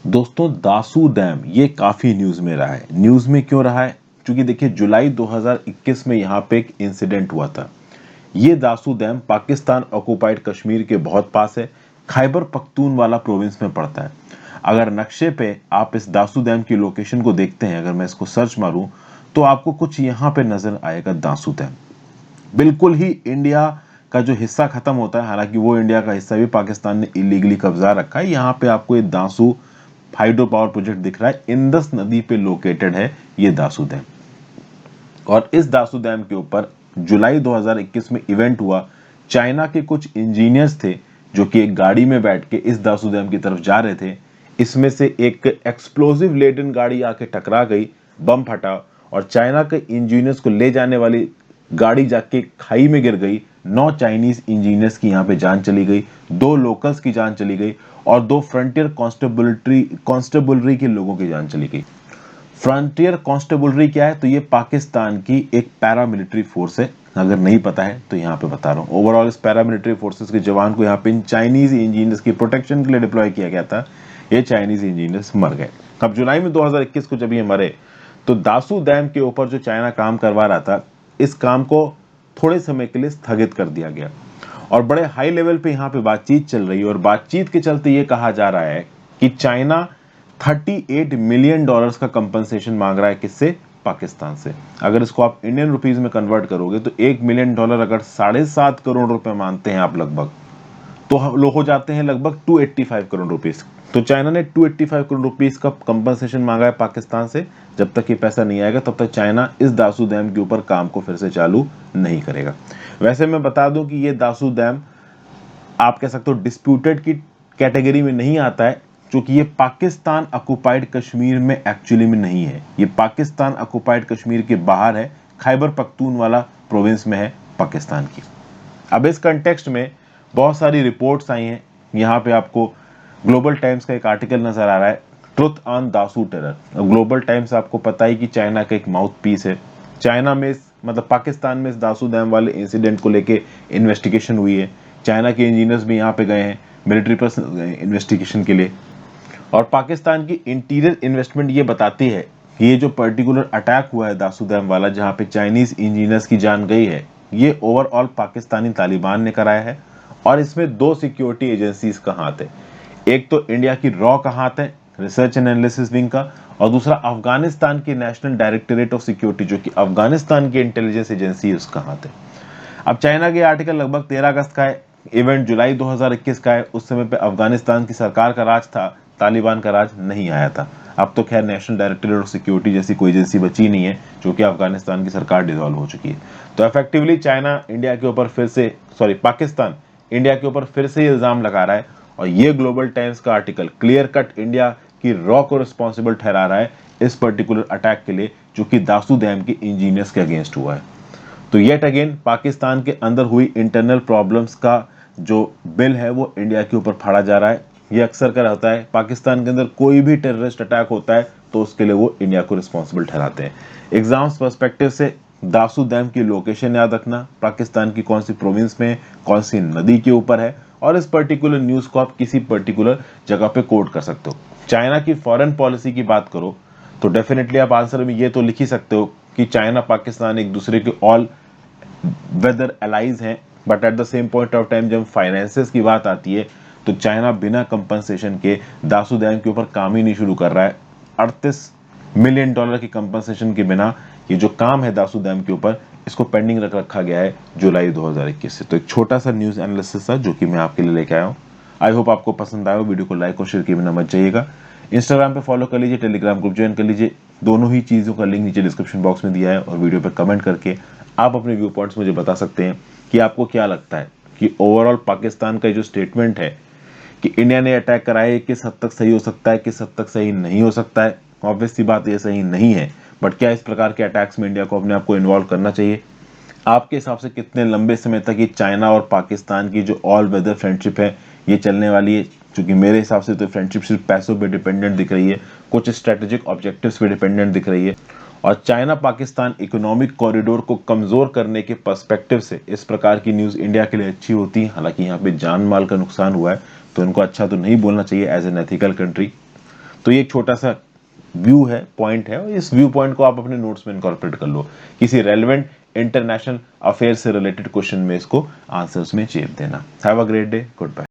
दोस्तों दासू डैम ये काफी न्यूज में रहा है। न्यूज में क्यों रहा है? क्योंकि देखिए जुलाई 2021 में यहाँ पे एक इंसिडेंट हुआ था। ये दासू डैम पाकिस्तान ऑक्युपाइड कश्मीर के बहुत पास है, खैबर पख्तूनवाला प्रोविंस में पड़ता है। अगर नक्शे पे आप इस दासू डैम की लोकेशन को देखते हैं, अगर मैं इसको सर्च मारूं तो आपको कुछ यहाँ पे नजर आएगा। दासू डैम बिल्कुल ही इंडिया का जो हिस्सा खत्म होता है, हालांकि वो इंडिया का हिस्सा भी पाकिस्तान ने इलीगली कब्जा रखा है। यहाँ पे आपको ये दासू हाइड्रो पावर प्रोजेक्ट दिख रहा है, इंदस नदी पे लोकेटेड है ये दासू डैम। और इस दासू डैम के ऊपर जुलाई 2021 में इवेंट हुआ। चाइना के कुछ इंजीनियर्स थे जो कि एक गाड़ी में बैठ के इस दासू डैम की तरफ जा रहे थे। इसमें से एक एक्सप्लोजिव लेडन गाड़ी आके टकरा गई, बम फटा और चाइना के इंजीनियर्स को ले जाने वाली गाड़ी जाके खाई में गिर गई। 9 चाइनीज इंजीनियर्स की यहाँ पे जान चली गई, 2 लोकल्स की जान चली गई और 2 फ्रंटियर कॉन्स्टेबलरी के लोगों की जान चली गई। फ्रंटियर कॉन्स्टेबलरी क्या है? तो ये पाकिस्तान की एक पैरामिलिट्री फोर्स है। अगर नहीं पता है तो यहाँ पे बता रहा हूँ। ओवरऑल इस पैरामिलिट्री फोर्सेस के जवान को यहाँ पे इन चाइनीज इंजीनियर्स की प्रोटेक्शन के लिए डिप्लॉय किया गया था। ये चाइनीज इंजीनियर्स मर गए। अब जुलाई में 2021 को जब ये मरे तो दासू डैम के ऊपर जो चाइना काम करवा रहा था, इस काम को थोड़े समय के लिए स्थगित कर दिया गया और बड़े हाई लेवल पे यहाँ पे बातचीत चल रही है। और बातचीत के चलते ये कहा जा रहा है कि चाइना 38 मिलियन डॉलर्स का कंपनसेशन मांग रहा है। किससे? पाकिस्तान से। अगर इसको आप इंडियन रुपीस में कन्वर्ट करोगे तो 1 मिलियन डॉलर अगर 7.5 करोड़ रुपए मानते हैं आप लगभग, तो लोग हो जाते हैं लगभग 285 करोड़ रुपीस। तो चाइना ने 285 करोड़ रुपीस का कंपनसेशन मांगा है पाकिस्तान से। जब तक ये पैसा नहीं आएगा तब तक चाइना इस दासू डैम के ऊपर काम को फिर से चालू नहीं करेगा। वैसे मैं बता दूं कि ये दासू डैम आप कह सकते हो डिस्प्यूटेड की कैटेगरी में नहीं आता है, क्योंकि ये पाकिस्तान ऑक्युपाइड कश्मीर में एक्चुअली में नहीं है। ये पाकिस्तान ऑक्युपाइड कश्मीर के बाहर है, खैबर पख्तूनवाला प्रोविंस में है पाकिस्तान की। अब इस कंटेक्स्ट में बहुत सारी रिपोर्ट्स आई हैं। यहाँ पे आपको ग्लोबल टाइम्स का एक आर्टिकल नजर आ रहा है, truth on Dasu terror. Global times आपको पता ही कि चाइना का एक माउथ पीस है। चाइना में मतलब पाकिस्तान में इस दासू डैम वाले इंसिडेंट को लेके इन्वेस्टिगेशन हुई है। चाइना के इंजीनियर्स भी यहाँ पे गए हैं, मिलिट्री पर्सन इन्वेस्टिगेशन के लिए। और पाकिस्तान की इंटीरियर इन्वेस्टमेंट ये बताती है कि ये जो पर्टिकुलर अटैक हुआ है दासू डैम वाला, जहाँ पे चाइनीज इंजीनियर्स की जान गई है, ये ओवरऑल पाकिस्तानी तालिबान ने कराया है। और इसमें 2 सिक्योरिटी एजेंसीज का हाथ है। एक तो इंडिया की रॉ का हाथ है, रिसर्च एंड एनालिसिस विंग का, और दूसरा अफगानिस्तान की नेशनल डायरेक्टरेट ऑफ सिक्योरिटी, जो कि अफगानिस्तान की इंटेलिजेंस एजेंसी है, उसका हाथ है। अब चाइना के आर्टिकल लगभग 13 अगस्त का है, इवेंट जुलाई 2021 का है। उस समय पे अफगानिस्तान की सरकार का राज था, तालिबान का राज नहीं आया था। अब तो खैर नेशनल डायरेक्टरेट ऑफ सिक्योरिटी जैसी कोई एजेंसी बची नहीं है, जो कि अफगानिस्तान की सरकार डिसॉल्व हो चुकी है। तो इफेक्टिवली चाइना इंडिया के ऊपर फिर से, सॉरी पाकिस्तान इंडिया के ऊपर फिर से इल्जाम लगा रहा है। और ये ग्लोबल टाइम्स का आर्टिकल क्लियर कट इंडिया की रॉ को रिस्पॉन्सिबल ठहरा रहा है इस पर्टिकुलर अटैक के लिए, जो कि दासू डैम के इंजीनियर्स के अगेंस्ट हुआ है। तो येट अगेन पाकिस्तान के अंदर हुई इंटरनल प्रॉब्लम्स का जो बिल है वो इंडिया के ऊपर फाड़ा जा रहा है। ये अक्सर का रहता है, पाकिस्तान के अंदर कोई भी टेररिस्ट अटैक होता है तो उसके लिए वो इंडिया को रिस्पॉन्सिबल ठहराते हैं। एग्जाम्स पर्सपेक्टिव से दासू डैम की लोकेशन याद रखना, पाकिस्तान की कौन सी प्रोविंस में, कौन सी नदी के ऊपर है, और इस पर्टिकुलर न्यूज को आप किसी पर्टिकुलर जगह पे कोट कर सकते हो। चाइना की फॉरेन पॉलिसी की बात करो तो डेफिनेटली आप आंसर में ये तो लिख ही सकते हो कि चाइना पाकिस्तान एक दूसरे के ऑल वेदर एलाइज हैं। But at the same point of time जब फाइनेंसेस की बात आती है तो चाइना बिना कंपनसेशन के दासू डैम के ऊपर काम ही नहीं शुरू कर रहा है। 38 मिलियन डॉलर की कंपनसेशन के बिना ये जो काम है दासू डैम के ऊपर, इसको पेंडिंग रखा गया है जुलाई 2021 से। तो एक छोटा सा न्यूज एनालिसिस था जो कि मैं आपके लिए लेके आया हूँ। आई होप आपको पसंद आया। वीडियो को लाइक और शेयर किए बिना मत जाइएगा। इंस्टाग्राम पे फॉलो कर लीजिए, टेलीग्राम ग्रुप ज्वाइन कर लीजिए। दोनों ही चीज़ों का लिंक नीचे डिस्क्रिप्शन बॉक्स में दिया है। और वीडियो पे कमेंट करके आप अपने व्यू पॉइंट्स मुझे बता सकते हैं कि आपको क्या लगता है कि ओवरऑल पाकिस्तान का जो स्टेटमेंट है कि इंडिया ने अटैक कराया है, किस हद तक सही हो सकता है, किस हद तक सही नहीं हो सकता है। ऑब्वियस सी बात ये सही नहीं है, बट क्या इस प्रकार के अटैक्स में इंडिया को अपने आप को इन्वॉल्व करना चाहिए? आपके हिसाब से कितने लंबे समय तक ये चाइना और पाकिस्तान की जो ऑल वेदर फ्रेंडशिप है ये चलने वाली है? क्योंकि मेरे हिसाब से तो फ्रेंडशिप सिर्फ पैसों पे डिपेंडेंट दिख रही है, कुछ स्ट्रेटेजिक ऑब्जेक्टिव्स पे डिपेंडेंट दिख रही है। और चाइना पाकिस्तान इकोनॉमिक कॉरिडोर को कमजोर करने के पर्सपेक्टिव से इस प्रकार की न्यूज इंडिया के लिए अच्छी होती है। हालांकि यहाँ पे जान माल का नुकसान हुआ है तो इनको अच्छा तो नहीं बोलना चाहिए एज एन एथिकल कंट्री। तो ये एक छोटा सा व्यू है, पॉइंट है, और इस व्यू पॉइंट को आप अपने नोट्स में इनकॉर्पोरेट कर लो। किसी रेलेवेंट इंटरनेशनल अफेयर से रिलेटेड क्वेश्चन में इसको आंसर्स में चेप देना। Have a great day, good bye.